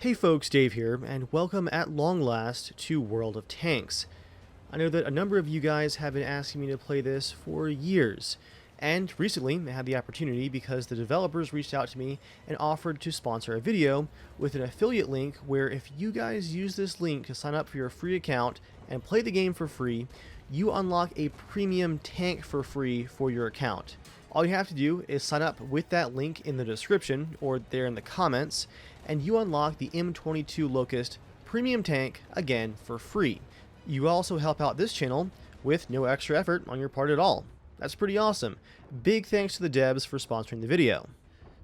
Hey folks, Dave here, and welcome at long last to World of Tanks. I know that a number of you guys have been asking me to play this for years, and recently I had the opportunity because the developers reached out to me and offered to sponsor a video with an affiliate link where if you guys use this link to sign up for your free account and play the game for free, you unlock a premium tank for free for your account. All you have to do is sign up with that link in the description or there in the comments, and you unlock the M22 Locust premium tank again for free. You also help out this channel with no extra effort on your part at all. That's pretty awesome. Big thanks to the devs for sponsoring the video.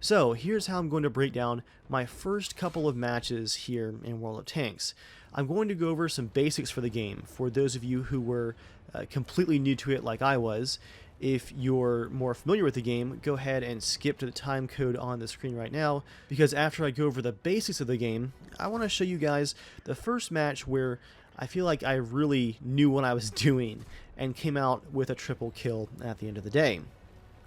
So here's how I'm going to break down my first couple of matches here in World of Tanks. I'm going to go over some basics for the game for those of you who were completely new to it like I was. If you're more familiar with the game, go ahead and skip to the time code on the screen right now, because after I go over the basics of the game, I want to show you guys the first match where I feel like I really knew what I was doing and came out with a triple kill at the end of the day.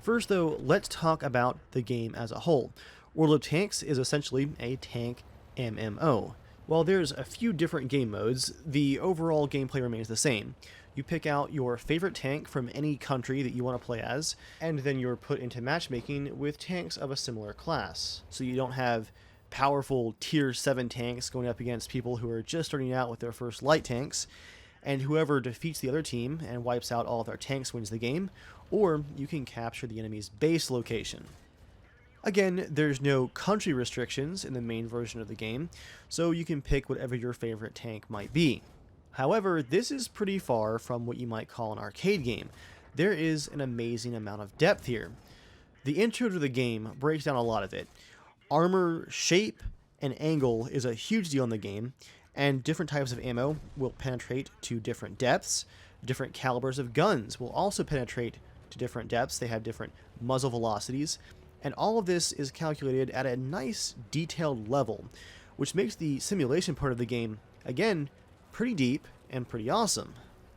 First though, let's talk about the game as a whole. World of Tanks is essentially a tank MMO. While there's a few different game modes, the overall gameplay remains the same. You pick out your favorite tank from any country that you want to play as, and then you're put into matchmaking with tanks of a similar class. So you don't have powerful tier 7 tanks going up against people who are just starting out with their first light tanks, and whoever defeats the other team and wipes out all of their tanks wins the game, or you can capture the enemy's base location. Again, there's no country restrictions in the main version of the game, so you can pick whatever your favorite tank might be. However, this is pretty far from what you might call an arcade game. There is an amazing amount of depth here. The intro to the game breaks down a lot of it. Armor shape and angle is a huge deal in the game, and different types of ammo will penetrate to different depths. Different calibers of guns will also penetrate to different depths. They have different muzzle velocities, and all of this is calculated at a nice detailed level, which makes the simulation part of the game, again, pretty deep and pretty awesome.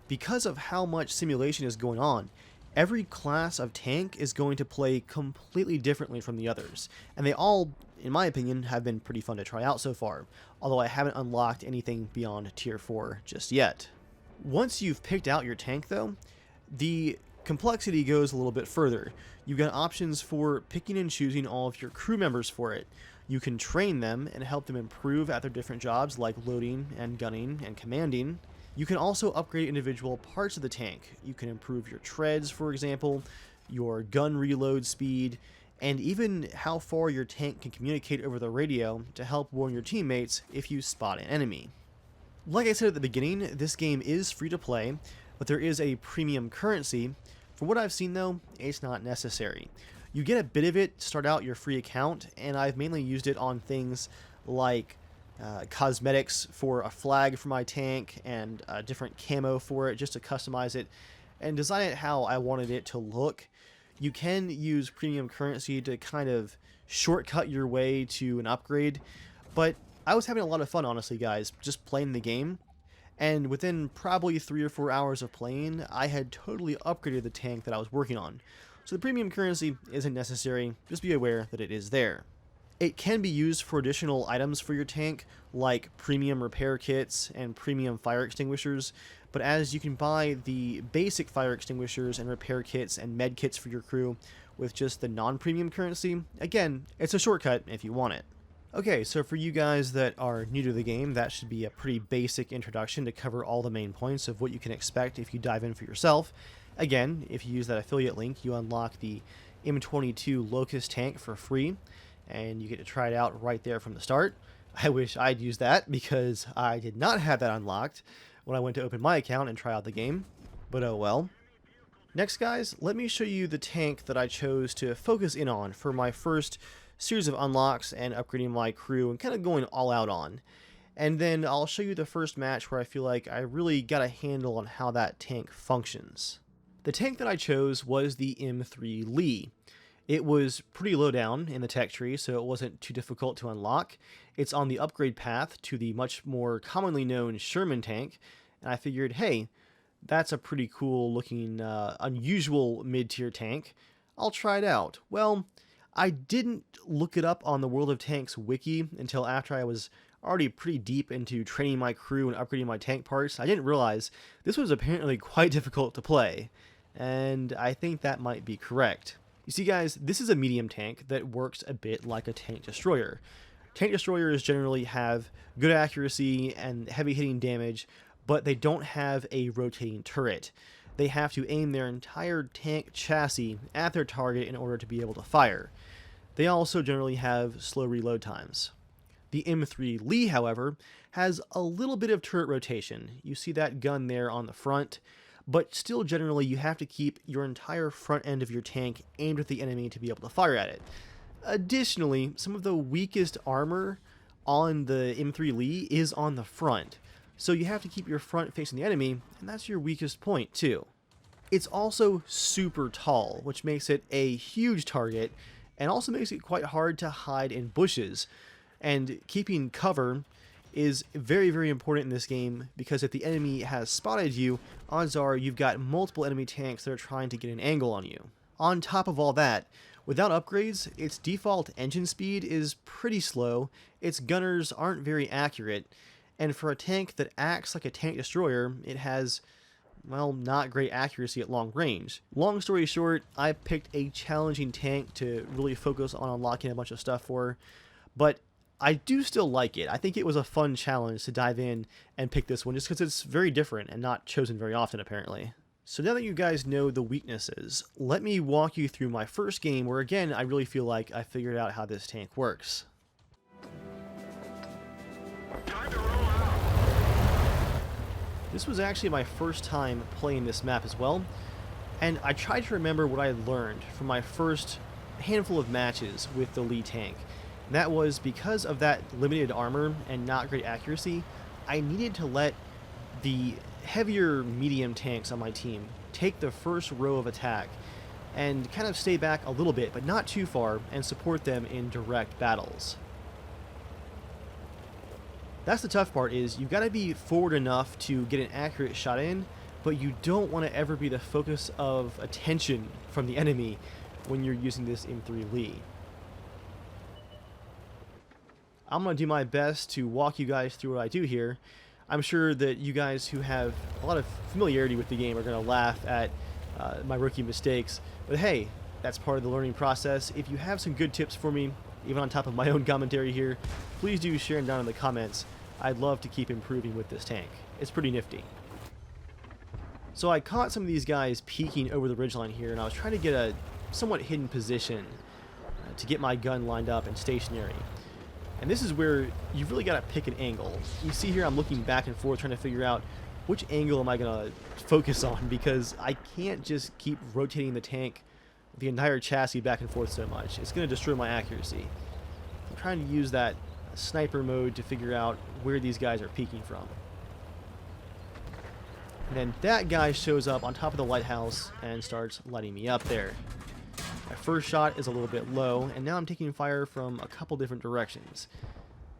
Because of how much simulation is going on, every class of tank is going to play completely differently from the others, and they all, in my opinion, have been pretty fun to try out so far, although I haven't unlocked anything beyond tier 4 just yet. Once you've picked out your tank though, the complexity goes a little bit further. You've got options for picking and choosing all of your crew members for it. You can train them and help them improve at their different jobs like loading and gunning and commanding. You can also upgrade individual parts of the tank. You can improve your treads, for example, your gun reload speed, and even how far your tank can communicate over the radio to help warn your teammates if you spot an enemy. Like I said at the beginning, this game is free to play, but there is a premium currency. From what I've seen though, it's not necessary. You get a bit of it to start out your free account, and I've mainly used it on things like cosmetics for a flag for my tank and a different camo for it just to customize it and design it how I wanted it to look. You can use premium currency to kind of shortcut your way to an upgrade, but I was having a lot of fun, honestly guys, just playing the game. And within probably 3 or 4 hours of playing, I had totally upgraded the tank that I was working on. So the premium currency isn't necessary, just be aware that it is there. It can be used for additional items for your tank, like premium repair kits and premium fire extinguishers, but as you can buy the basic fire extinguishers and repair kits and med kits for your crew with just the non-premium currency, again, it's a shortcut if you want it. Okay, so for you guys that are new to the game, that should be a pretty basic introduction to cover all the main points of what you can expect if you dive in for yourself. Again, if you use that affiliate link, you unlock the M22 Locust tank for free, and you get to try it out right there from the start. I wish I'd used that because I did not have that unlocked when I went to open my account and try out the game, but oh well. Next guys, let me show you the tank that I chose to focus in on for my first series of unlocks and upgrading my crew and kind of going all out on. And then I'll show you the first match where I feel like I really got a handle on how that tank functions. The tank that I chose was the M3 Lee. It was pretty low down in the tech tree, so it wasn't too difficult to unlock. It's on the upgrade path to the much more commonly known Sherman tank, and I figured, hey, that's a pretty cool looking, unusual mid-tier tank. I'll try it out. Well, I didn't look it up on the World of Tanks wiki until after I was already pretty deep into training my crew and upgrading my tank parts, I didn't realize this was apparently quite difficult to play, and I think that might be correct. You see guys, this is a medium tank that works a bit like a tank destroyer. Tank destroyers generally have good accuracy and heavy hitting damage, but they don't have a rotating turret. They have to aim their entire tank chassis at their target in order to be able to fire. They also generally have slow reload times. The M3 Lee, however, has a little bit of turret rotation. You see that gun there on the front, but still generally you have to keep your entire front end of your tank aimed at the enemy to be able to fire at it. Additionally, some of the weakest armor on the M3 Lee is on the front, so you have to keep your front facing the enemy, and that's your weakest point too. It's also super tall, which makes it a huge target, and also makes it quite hard to hide in bushes. And keeping cover is very, very important in this game, because if the enemy has spotted you, odds are you've got multiple enemy tanks that are trying to get an angle on you. On top of all that, without upgrades, its default engine speed is pretty slow, its gunners aren't very accurate, and for a tank that acts like a tank destroyer, it has, well, not great accuracy at long range. Long story short, I picked a challenging tank to really focus on unlocking a bunch of stuff for, but I do still like it. I think it was a fun challenge to dive in and pick this one just because it's very different and not chosen very often apparently. So now that you guys know the weaknesses, let me walk you through my first game where again I really feel like I figured out how this tank works. This was actually my first time playing this map as well, and I tried to remember what I had learned from my first handful of matches with the Lee tank. And that was because of that limited armor and not great accuracy, I needed to let the heavier medium tanks on my team take the first row of attack and kind of stay back a little bit, but not too far, and support them in direct battles. That's the tough part, is you've got to be forward enough to get an accurate shot in, but you don't want to ever be the focus of attention from the enemy when you're using this M3 Lee. I'm going to do my best to walk you guys through what I do here. I'm sure that you guys who have a lot of familiarity with the game are going to laugh at my rookie mistakes, but hey, that's part of the learning process. If you have some good tips for me, even on top of my own commentary here, please do share them down in the comments. I'd love to keep improving with this tank. It's pretty nifty. So I caught some of these guys peeking over the ridgeline here, and I was trying to get a somewhat hidden position to get my gun lined up and stationary. And this is where you've really got to pick an angle. You see here I'm looking back and forth trying to figure out which angle am I going to focus on, because I can't just keep rotating the tank, the entire chassis back and forth so much. It's going to destroy my accuracy. I'm trying to use that sniper mode to figure out where these guys are peeking from. And then that guy shows up on top of the lighthouse and starts lighting me up there. My first shot is a little bit low, and now I'm taking fire from a couple different directions.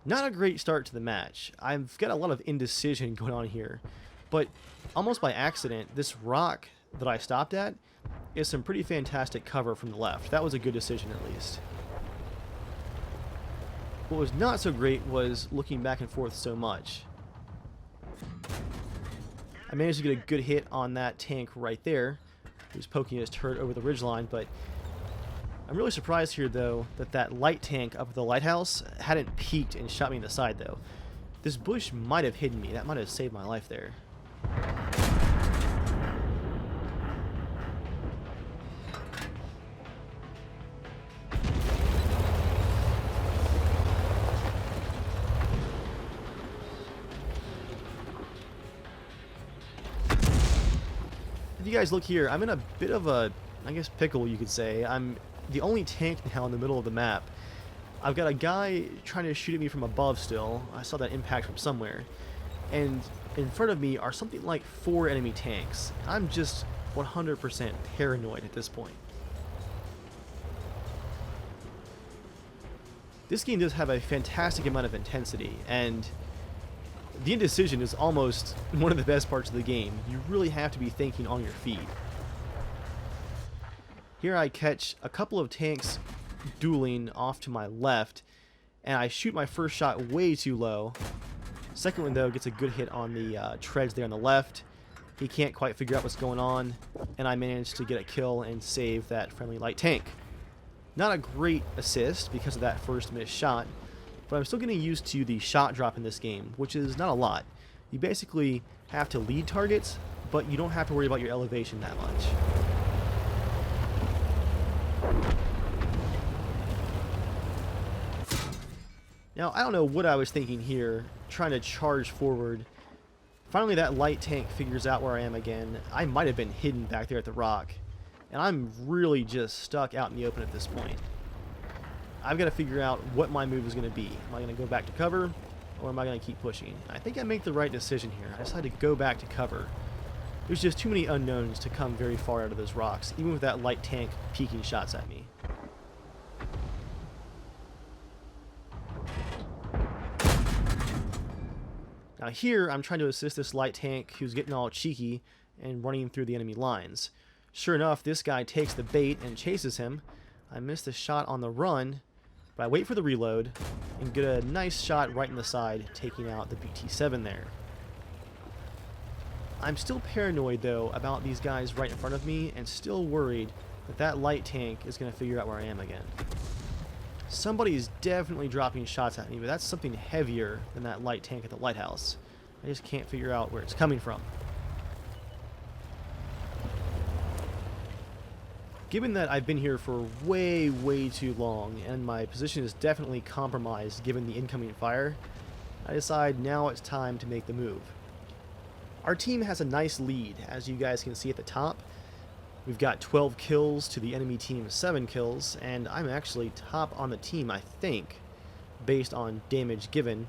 Not a great start to the match. I've got a lot of indecision going on here, but almost by accident, this rock that I stopped at is some pretty fantastic cover from the left. That was a good decision at least. What was not so great was looking back and forth so much. I managed to get a good hit on that tank right there, who's poking his turret over the ridgeline, but I'm really surprised here though that that light tank up at the lighthouse hadn't peeked and shot me in the side though. This bush might have hidden me. That might have saved my life there. If you guys look here, I'm in a bit of a, I guess, pickle you could say. I'm the only tank now in the middle of the map. I've got a guy trying to shoot at me from above still. I saw that impact from somewhere. And in front of me are something like 4 enemy tanks. I'm just 100% paranoid at this point. This game does have a fantastic amount of intensity, and the indecision is almost one of the best parts of the game. You really have to be thinking on your feet. Here I catch a couple of tanks dueling off to my left, and I shoot my first shot way too low. Second one, though, gets a good hit on the treads there on the left. He can't quite figure out what's going on, and I managed to get a kill and save that friendly light tank. Not a great assist because of that first missed shot, but I'm still getting used to the shot drop in this game, which is not a lot. You basically have to lead targets, but you don't have to worry about your elevation that much. Now, I don't know what I was thinking here, trying to charge forward. Finally, that light tank figures out where I am again. I might have been hidden back there at the rock, and I'm really just stuck out in the open at this point. I've got to figure out what my move is going to be. Am I going to go back to cover, or am I going to keep pushing? I think I make the right decision here. I decided to go back to cover. There's just too many unknowns to come very far out of those rocks, even with that light tank peeking shots at me. Now here, I'm trying to assist this light tank who's getting all cheeky and running through the enemy lines. Sure enough, this guy takes the bait and chases him. I missed a shot on the run, but I wait for the reload and get a nice shot right in the side, taking out the BT-7 there. I'm still paranoid, though, about these guys right in front of me, and still worried that that light tank is going to figure out where I am again. Somebody's definitely dropping shots at me, but that's something heavier than that light tank at the lighthouse. I just can't figure out where it's coming from. Given that I've been here for way too long, and my position is definitely compromised given the incoming fire, I decide now it's time to make the move. Our team has a nice lead, as you guys can see at the top. We've got 12 kills to the enemy team's 7 kills, and I'm actually top on the team, I think, based on damage given.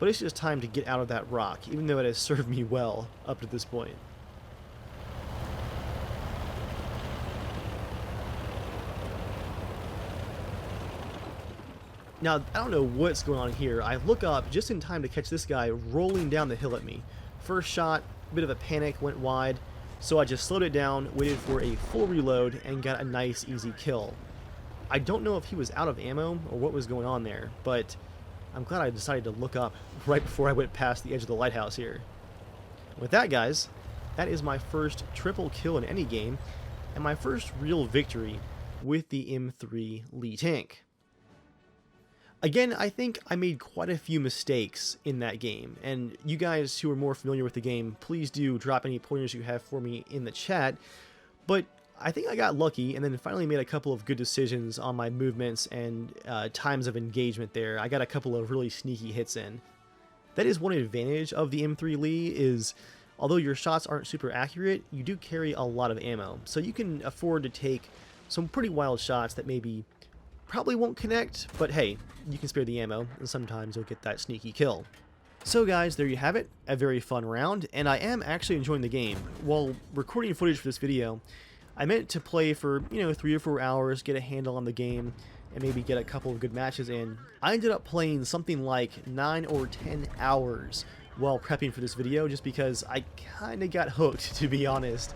But it's just time to get out of that rock, even though it has served me well up to this point. Now, I don't know what's going on here. I look up just in time to catch this guy rolling down the hill at me. First shot, bit of a panic, went wide. So I just slowed it down, waited for a full reload, and got a nice, easy kill. I don't know if he was out of ammo or what was going on there, but I'm glad I decided to look up right before I went past the edge of the lighthouse here. With that, guys, that is my first triple kill in any game, and my first real victory with the M3 Lee tank. Again, I think I made quite a few mistakes in that game, and you guys who are more familiar with the game, please do drop any pointers you have for me in the chat, but I think I got lucky and then finally made a couple of good decisions on my movements and times of engagement there. I got a couple of really sneaky hits in. That is one advantage of the M3 Lee is, although your shots aren't super accurate, you do carry a lot of ammo, so you can afford to take some pretty wild shots that maybe probably won't connect, but hey, you can spare the ammo, and sometimes you'll get that sneaky kill. So guys, there you have it, a very fun round, and I am actually enjoying the game. While recording footage for this video, I meant to play for, 3 or 4 hours, get a handle on the game, and maybe get a couple of good matches in. I ended up playing something like 9 or 10 hours while prepping for this video, just because I kinda got hooked, to be honest.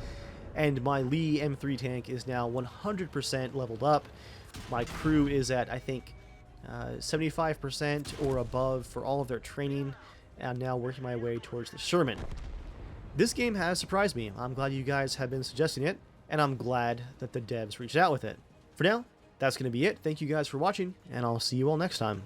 And my Lee M3 tank is now 100% leveled up. My crew is at, I think, 75% or above for all of their training, and I'm now working my way towards the Sherman. This game has surprised me. I'm glad you guys have been suggesting it, and I'm glad that the devs reached out with it. For now, that's going to be it. Thank you guys for watching, and I'll see you all next time.